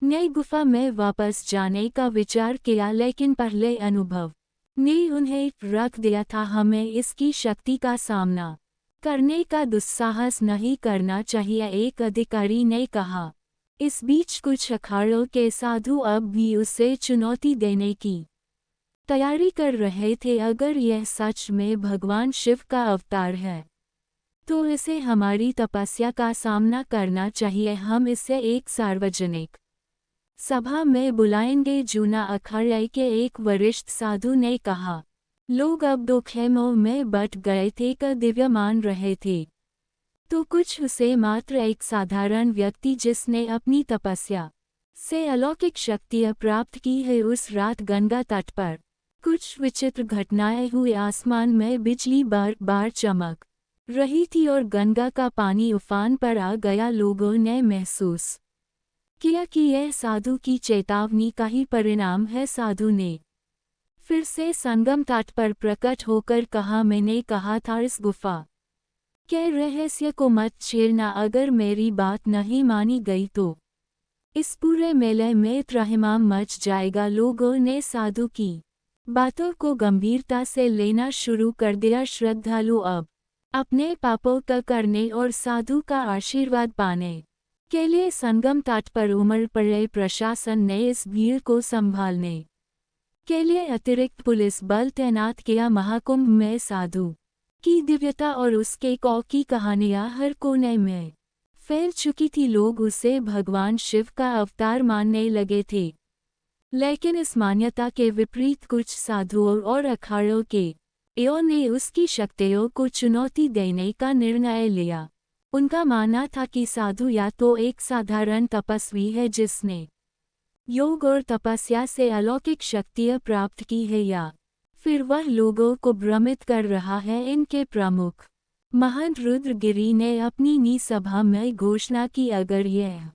Speaker 1: ने गुफा में वापस जाने का विचार किया, लेकिन पहले अनुभव ने उन्हें रख दिया था। हमें इसकी शक्ति का सामना करने का दुस्साहस नहीं करना चाहिए, एक अधिकारी ने कहा। इस बीच कुछ अखाड़ों के साधु अब भी उसे चुनौती देने की तैयारी कर रहे थे। अगर यह सच में भगवान शिव का अवतार है तो इसे हमारी तपस्या का सामना करना चाहिए। हम इसे एक सार्वजनिक सभा में बुलाएंगे। जूना अखाड़े के एक वरिष्ठ साधु ने कहा। लोग अब दो खेमों में बट गए थे। का दिव्य मान रहे थे तो कुछ उसे मात्र एक साधारण व्यक्ति जिसने अपनी तपस्या से अलौकिक शक्तियाँ प्राप्त की है। उस रात गंगा तट पर कुछ विचित्र घटनाएं हुई। आसमान में बिजली बार बार चमक रही थी और गंगा का पानी उफान पर आ गया। लोगों ने महसूस किया कि यह साधु की चेतावनी का ही परिणाम है। साधु ने फिर से संगम तट पर प्रकट होकर कहा, मैंने कहा था इस गुफा के रहस्य को मत छेड़ना। अगर मेरी बात नहीं मानी गई तो इस पूरे मेले में त्रहिमाम मच जाएगा। लोगों ने साधु की बातों को गंभीरता से लेना शुरू कर दिया। श्रद्धालु अब अपने पापों का करने और साधु का आशीर्वाद पाने के लिए संगम तट पर उमड़ पड़े। प्रशासन ने इस भीड़ को संभालने के लिए अतिरिक्त पुलिस बल तैनात किया। महाकुंभ में साधु की दिव्यता और उसके कौ की कहानियां हर कोने में फैल चुकी थी। लोग उसे भगवान शिव का अवतार मानने लगे थे, लेकिन इस मान्यता के विपरीत कुछ साधुओं और अखाड़ों के ने उसकी शक्तियों को चुनौती देने का निर्णय लिया। उनका मानना था कि साधु या तो एक साधारण तपस्वी है जिसने योग और तपस्या से अलौकिक शक्तियाँ प्राप्त की है, या फिर वह लोगों को भ्रमित कर रहा है। इनके प्रमुख महंत रुद्रगिरी ने अपनी नी सभा में घोषणा की, अगर यह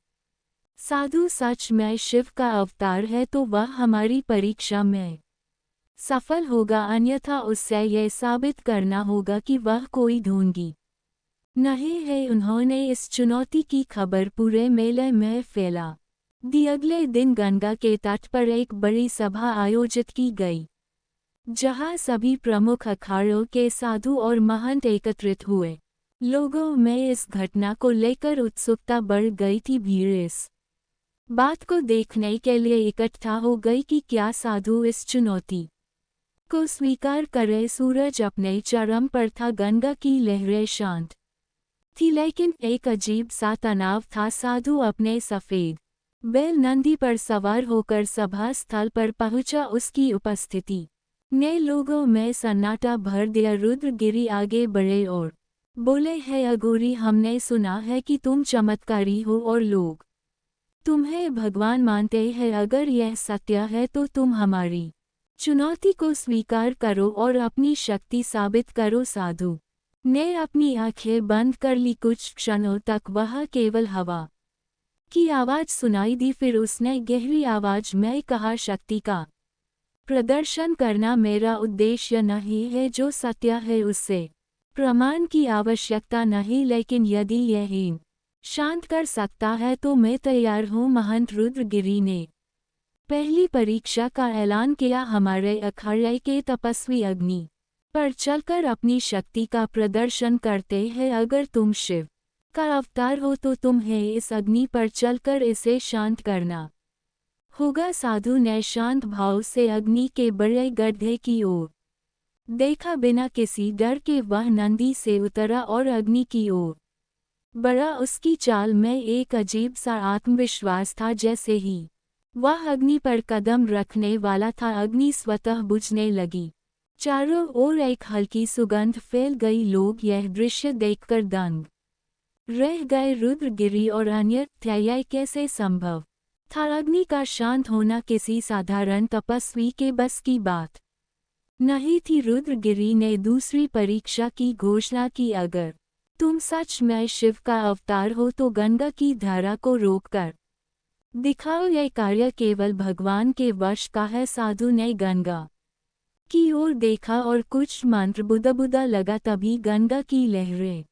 Speaker 1: साधु सच में शिव का अवतार है तो वह हमारी परीक्षा में सफल होगा, अन्यथा उससे यह साबित करना होगा कि वह कोई ढोंगी नहीं है। उन्होंने इस चुनौती की खबर पूरे मेले में फैला दी। अगले दिन गंगा के तट पर एक बड़ी सभा आयोजित की गई, जहां सभी प्रमुख अखाड़ों के साधु और महंत एकत्रित हुए। लोगों में इस घटना को लेकर उत्सुकता बढ़ गई थी। भीड़ इस बात को देखने के लिए इकट्ठा हो गई कि क्या साधु इस चुनौती को स्वीकार करे। सूरज अपने चरम पर था, गंगा की लहरें शांत थी, लेकिन एक अजीब सा तनाव था। साधु अपने सफेद बैल नंदी पर सवार होकर सभा स्थल पर पहुंचा। उसकी उपस्थिति ने लोगों में सन्नाटा भर दिया। रुद्रगिरी आगे बढ़े और बोले, है अघोरी, हमने सुना है कि तुम चमत्कारी हो और लोग तुम्हें भगवान मानते हैं। अगर यह सत्य है तो तुम हमारी चुनौती को स्वीकार करो और अपनी शक्ति साबित करो। साधु ने अपनी आंखें बंद कर ली। कुछ क्षणों तक वह केवल हवा की आवाज सुनाई दी। फिर उसने गहरी आवाज में कहा, शक्ति का प्रदर्शन करना मेरा उद्देश्य नहीं है। जो सत्य है उससे प्रमाण की आवश्यकता नहीं, लेकिन यदि यह शांत कर सकता है तो मैं तैयार हूँ। महंत रुद्रगिरी ने पहली परीक्षा का ऐलान किया हमारे अखाड़े के तपस्वी अग्नि पर चलकर अपनी शक्ति का प्रदर्शन करते हैं। अगर तुम शिव का अवतार हो तो तुम्हें इस अग्नि पर चलकर इसे शांत करना होगा। साधु ने शांत भाव से अग्नि के बड़े गड्ढे की ओर देखा। बिना किसी डर के वह नंदी से उतरा और अग्नि की ओर बढ़ा। उसकी चाल में एक अजीब सा आत्मविश्वास था। जैसे ही वह अग्नि पर कदम रखने वाला था, अग्नि स्वतः बुझने लगी। चारों ओर एक हल्की सुगंध फैल गई। लोग यह दृश्य देखकर दंग रह गए। रुद्रगिरी और अन्य यह कैसे संभव था? अग्नि का शांत होना किसी साधारण तपस्वी के बस की बात नहीं थी। रुद्रगिरी ने दूसरी परीक्षा की घोषणा की, अगर तुम सच में शिव का अवतार हो तो गंगा की धारा को रोककर दिखाओ। यह कार्य केवल भगवान के वश का है। साधु ने गंगा की ओर देखा और कुछ मंत्र बुदा लगा। तभी गंगा की लहरें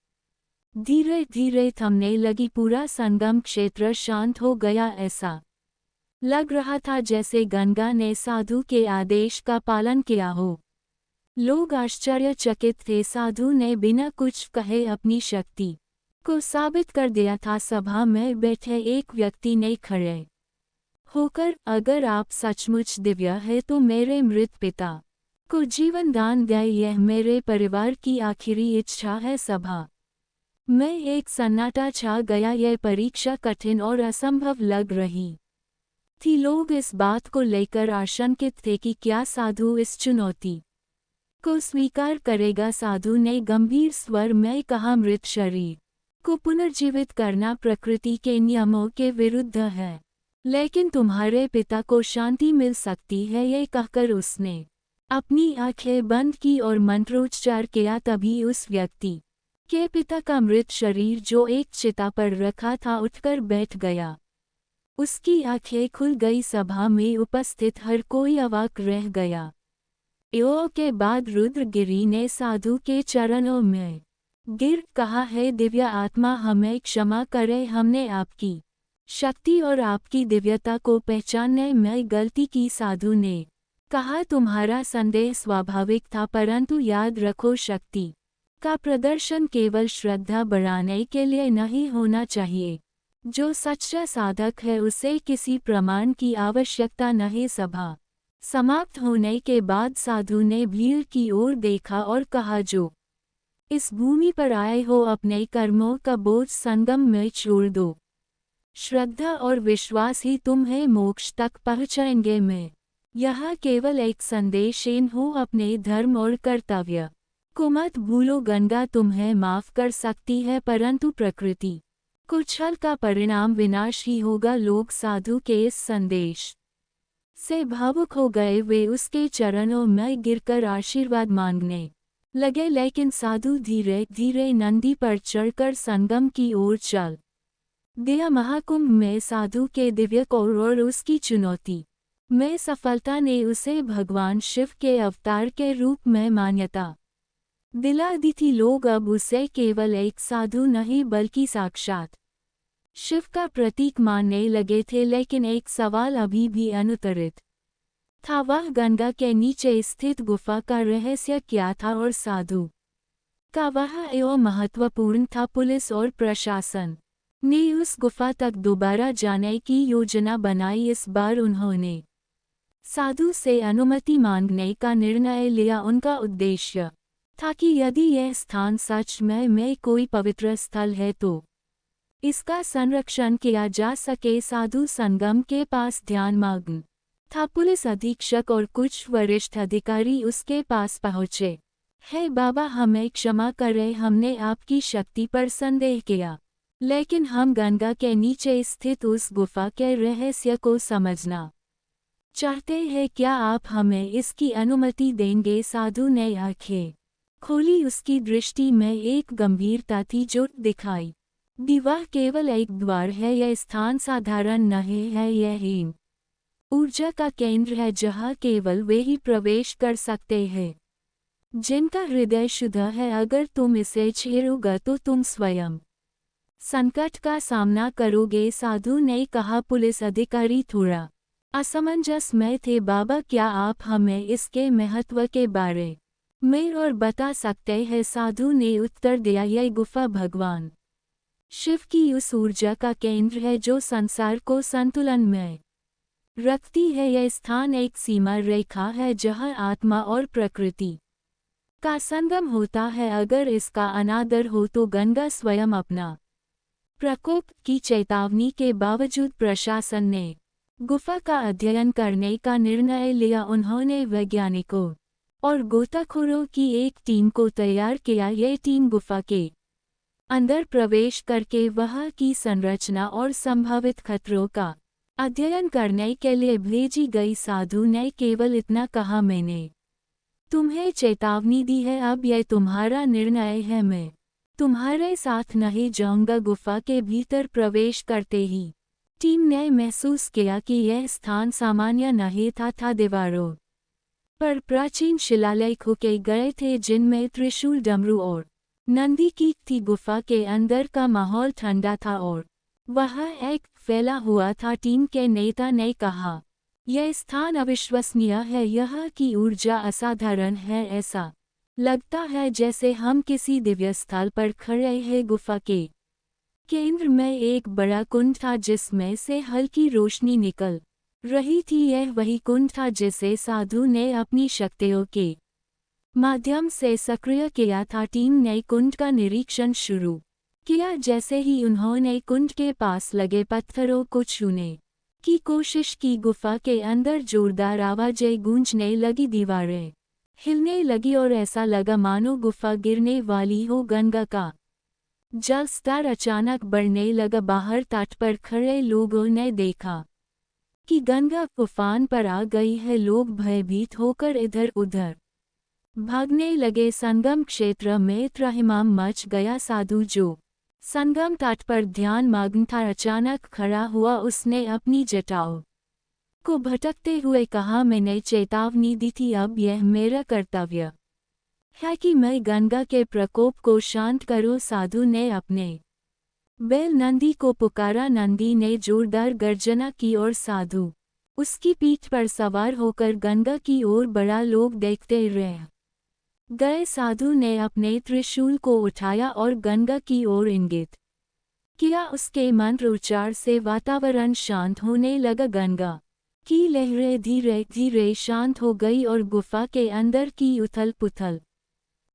Speaker 1: धीरे धीरे थमने लगी। पूरा संगम क्षेत्र शांत हो गया। ऐसा लग रहा था जैसे गंगा ने साधु के आदेश का पालन किया हो। लोग आश्चर्यचकित थे। साधु ने बिना कुछ कहे अपनी शक्ति को साबित कर दिया था। सभा में बैठे एक व्यक्ति ने खड़े होकर, अगर आप सचमुच दिव्य है तो मेरे मृत पिता को जीवन दान दें, यह मेरे परिवार की आखिरी इच्छा है। सभा में एक सन्नाटा छा गया। यह परीक्षा कठिन और असंभव लग रही थी। लोग इस बात को लेकर आशंकित थे कि क्या साधु इस चुनौती को स्वीकार करेगा। साधु ने गंभीर स्वर में कहा, मृत शरीर को पुनर्जीवित करना प्रकृति के नियमों के विरुद्ध है, लेकिन तुम्हारे पिता को शांति मिल सकती है। ये कहकर उसने अपनी आंखें बंद की और मंत्रोच्चार किया। तभी उस व्यक्ति के पिता का मृत शरीर जो एक चिता पर रखा था उठकर बैठ गया। उसकी आंखें खुल गई। सभा में उपस्थित हर कोई अवाक रह गया। यो के बाद रुद्रगिरी ने साधु के चरणों में गिर कहा, है दिव्य आत्मा, हमें क्षमा करें। हमने आपकी शक्ति और आपकी दिव्यता को पहचानने में गलती की। साधु ने कहा, तुम्हारा संदेह स्वाभाविक था, परंतु याद रखो, शक्ति का प्रदर्शन केवल श्रद्धा बढ़ाने के लिए नहीं होना चाहिए। जो सच्चा साधक है उसे किसी प्रमाण की आवश्यकता नहीं। सभा समाप्त होने के बाद साधु ने भीड़ की ओर देखा और कहा, जो इस भूमि पर आए हो अपने कर्मों का बोझ संगम में छोड़ दो। श्रद्धा और विश्वास ही तुम्हें मोक्ष तक पहुँचाएंगे। मैं यहाँ केवल एक संदेशहीन हूँ। अपने धर्म और कर्तव्य को मत भूलो। गंगा तुम्हें माफ कर सकती है, परंतु प्रकृति को छल का परिणाम विनाश ही होगा। लोग साधु के इस संदेश से भावुक हो गए। वे उसके चरणों में गिरकर आशीर्वाद मांगने लगे, लेकिन साधु धीरे धीरे नंदी पर चढ़कर संगम की ओर चल दिया। महाकुंभ में साधु के दिव्य कौर और उसकी चुनौती में सफलता ने उसे भगवान शिव के अवतार के रूप में मान्यता दिला दी थी। लोग अब उसे केवल एक साधु नहीं बल्कि साक्षात शिव का प्रतीक मानने लगे थे। लेकिन एक सवाल अभी भी अनुत्तरित था, वह गंगा के नीचे स्थित गुफा का रहस्य क्या था और साधु का वह एवं महत्वपूर्ण था। पुलिस और प्रशासन ने उस गुफा तक दोबारा जाने की योजना बनाई। इस बार उन्होंने साधु से अनुमति मांगने का निर्णय लिया। उनका उद्देश्य था कि यदि यह स्थान सच में कोई पवित्र स्थल है तो इसका संरक्षण किया जा सके। साधु संगम के पास ध्यानमग्न था। पुलिस अधीक्षक और कुछ वरिष्ठ अधिकारी उसके पास पहुँचे। हे बाबा, हमें क्षमा करें, हमने आपकी शक्ति पर संदेह किया, लेकिन हम गंगा के नीचे स्थित उस गुफा के रहस्य को समझना चाहते हैं। क्या आप हमें इसकी अनुमति देंगे? साधु ने आंखें खोली। उसकी दृष्टि में एक गंभीरता थी जो दिखाई दी। वह केवल एक द्वार है, यह स्थान साधारण नहीं है। यह हीन ऊर्जा का केंद्र है जहाँ केवल वे ही प्रवेश कर सकते हैं जिनका हृदय शुद्ध है। अगर तुम इसे छेड़ोगे तो तुम स्वयं संकट का सामना करोगे। साधु ने कहा। पुलिस अधिकारी थोड़ा असमंजस में थे। बाबा, क्या आप हमें इसके महत्व के बारे में और बता सकते हैं? साधु ने उत्तर दिया, यह गुफा भगवान शिव की उस ऊर्जा का केंद्र है जो संसार को संतुलन में रखती है। यह स्थान एक सीमा रेखा है जहां आत्मा और प्रकृति का संगम होता है। अगर इसका अनादर हो तो गंगा स्वयं अपना प्रकोप की चेतावनी के बावजूद प्रशासन ने गुफा का अध्ययन करने का निर्णय लिया। उन्होंने वैज्ञानिकों और गोताखोरों की एक टीम को तैयार किया। ये टीम गुफा के अंदर प्रवेश करके वहां की संरचना और संभावित खतरों का अध्ययन करने के लिए भेजी गई। साधु ने केवल इतना कहा, मैंने तुम्हें चेतावनी दी है, अब यह तुम्हारा निर्णय है, मैं तुम्हारे साथ नहीं जाऊंगा। गुफा के भीतर प्रवेश करते ही टीम ने महसूस किया कि यह स्थान सामान्य नहीं था। दीवारों पर प्राचीन शिलालेख उके गए थे जिनमें त्रिशूल, डमरू और नंदी की थी। गुफा के अंदर का माहौल ठंडा था और वहाँ एक फैला हुआ था। टीम के नेता ने कहा, यह स्थान अविश्वसनीय है, यहाँ की ऊर्जा असाधारण है। ऐसा लगता है जैसे हम किसी दिव्य स्थल पर खड़े हैं। गुफा के केंद्र में एक बड़ा कुंड था जिसमें से हल्की रोशनी निकल रही थी। यह वही कुंड था जिसे साधु ने अपनी शक्तियों के माध्यम से सक्रिय किया था। टीम ने कुंड का निरीक्षण शुरू किया। जैसे ही उन्होंने कुंड के पास लगे पत्थरों को छूने की कोशिश की, गुफा के अंदर जोरदार आवाजें गूंजने लगी, दीवारें हिलने लगी और ऐसा लगा मानो गुफा गिरने वाली हो। गंगा का जल स्तर अचानक बढ़ने लगा। बाहर तट पर खड़े लोगों ने देखा कि गंगा तूफान पर आ गई है। लोग भयभीत होकर इधर उधर भागने लगे। संगम क्षेत्र में त्राहिमाम मच गया। साधु जो संगम तट पर ध्यान मग्न था, अचानक खड़ा हुआ। उसने अपनी जटाओं को भटकते हुए कहा, मैंने चेतावनी दी थी, अब यह मेरा कर्तव्य है कि मैं गंगा के प्रकोप को शांत करूं। साधु ने अपने बैल नंदी को पुकारा। नंदी ने जोरदार गर्जना की और साधु उसकी पीठ पर सवार होकर गंगा की ओर बढ़ा। लोग देखते रह गए। साधु ने अपने त्रिशूल को उठाया और गंगा की ओर इंगित किया। उसके मंत्र उच्चार से वातावरण शांत होने लगा। गंगा की लहरें धीरे धीरे शांत हो गई और गुफा के अंदर की उथल पुथल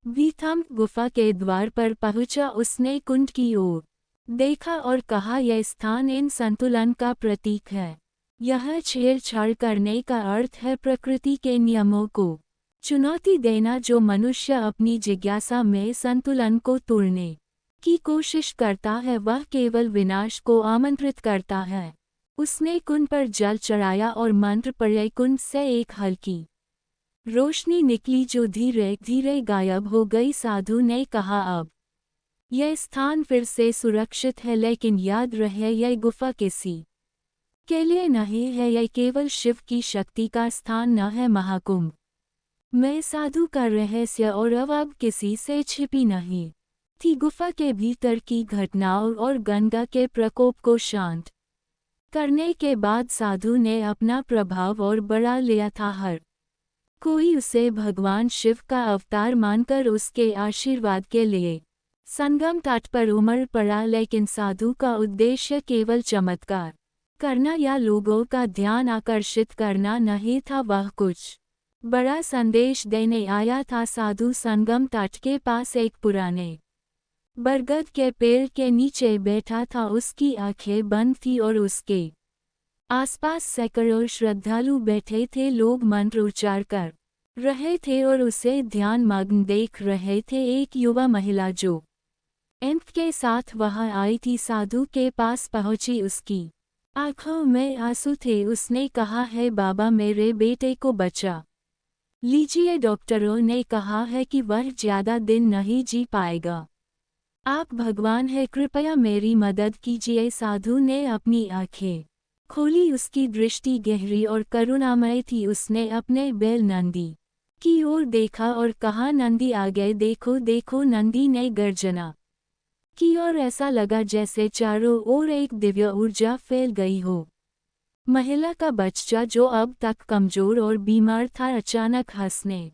Speaker 1: भी थम। गुफा के द्वार पर पहुंचा। उसने कुंड की ओर देखा और कहा, यह स्थान इन संतुलन का प्रतीक है। यह छेड़छाड़ करने का अर्थ है प्रकृति के नियमों को चुनौती देना। जो मनुष्य अपनी जिज्ञासा में संतुलन को तोड़ने की कोशिश करता है वह केवल विनाश को आमंत्रित करता है। उसने कुंड पर जल चढ़ाया और मंत्र पढ़े। कुंड से एक हल्की रोशनी निकली जो धीरे धीरे गायब हो गई। साधु ने कहा, अब यह स्थान फिर से सुरक्षित है, लेकिन याद रहे यह गुफा किसी के लिए नहीं है, यह केवल शिव की शक्ति का स्थान न है। महाकुंभ में साधु का रहस्य और अब किसी से छिपी नहीं थी। गुफा के भीतर की घटनाओं और गंगा के प्रकोप को शांत करने के बाद साधु ने अपना प्रभाव और बढ़ा लिया था। हर कोई उसे भगवान शिव का अवतार मानकर उसके आशीर्वाद के लिए संगम तट पर उमड़ पड़ा। लेकिन साधु का उद्देश्य केवल चमत्कार करना या लोगों का ध्यान आकर्षित करना नहीं था, वह कुछ बड़ा संदेश देने आया था। साधु संगम तट के पास एक पुराने बरगद के पेड़ के नीचे बैठा था। उसकी आंखें बंद थी और उसके आसपास सैकड़ों श्रद्धालु बैठे थे। लोग मंत्र उच्चार कर रहे थे और उसे ध्यान मग्न देख रहे थे। एक युवा महिला जो एंथ के साथ वहां आई थी साधु के पास पहुंची। उसकी आंखों में आंसू थे। उसने कहा है, बाबा मेरे बेटे को बचा लीजिए, डॉक्टरों ने कहा है कि वह ज्यादा दिन नहीं जी पाएगा। आप भगवान हैं, कृपया मेरी मदद कीजिए। साधु ने अपनी आंखें खोली। उसकी दृष्टि गहरी और करुणामय थी। उसने अपने बैल नंदी की ओर देखा और कहा, नंदी आगे देखो देखो। नंदी ने गर्जना की और ऐसा लगा जैसे चारों ओर एक दिव्य ऊर्जा फैल गई हो। महिला का बच्चा जो अब तक कमजोर और बीमार था अचानक हंसने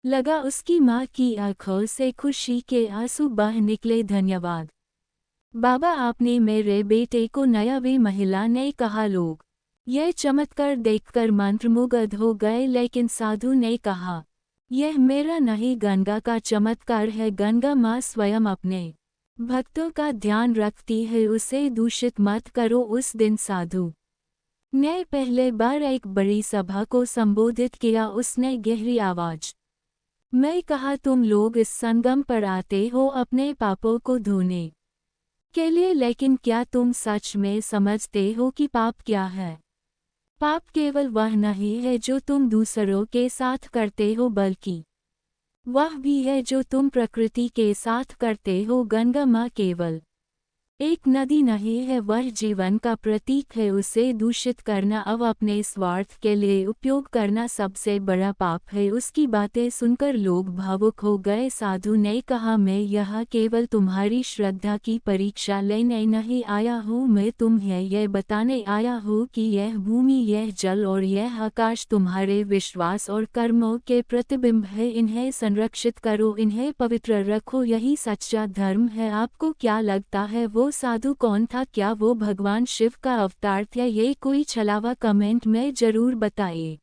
Speaker 1: लगा। उसकी माँ की आंखों से खुशी के आंसू बह निकले। धन्यवाद बाबा, आपने मेरे बेटे को नया। वे महिला ने कहा। लोग यह चमत्कार देखकर मंत्रमुग्ध हो गए, लेकिन साधु ने कहा, यह मेरा नहीं, गंगा का चमत्कार है। गंगा माँ स्वयं अपने भक्तों का ध्यान रखती है, उसे दूषित मत करो। उस दिन साधु ने पहले बार एक बड़ी सभा को संबोधित किया। उसने गहरी आवाज में कहा, तुम लोग इस संगम पर आते हो अपने पापों को धोने के लिए, लेकिन क्या तुम सच में समझते हो कि पाप क्या है? पाप केवल वह नहीं है जो तुम दूसरों के साथ करते हो, बल्कि वह भी है जो तुम प्रकृति के साथ करते हो। गंगा माँ केवल एक नदी नहीं है, वह जीवन का प्रतीक है। उसे दूषित करना, अब अपने स्वार्थ के लिए उपयोग करना सबसे बड़ा पाप है। उसकी बातें सुनकर लोग भावुक हो गए। साधु ने कहा, मैं यह केवल तुम्हारी श्रद्धा की परीक्षा लेने नहीं आया हूँ, मैं तुम्हें यह बताने आया हूँ कि यह भूमि, यह जल और यह आकाश तुम्हारे विश्वास और कर्मों के प्रतिबिंब है। इन्हें संरक्षित करो, इन्हें पवित्र रखो, यही सच्चा धर्म है। आपको क्या लगता है वो साधु कौन था? क्या वो भगवान शिव का अवतार था? ये कोई छलावा? कमेंट में जरूर बताइए।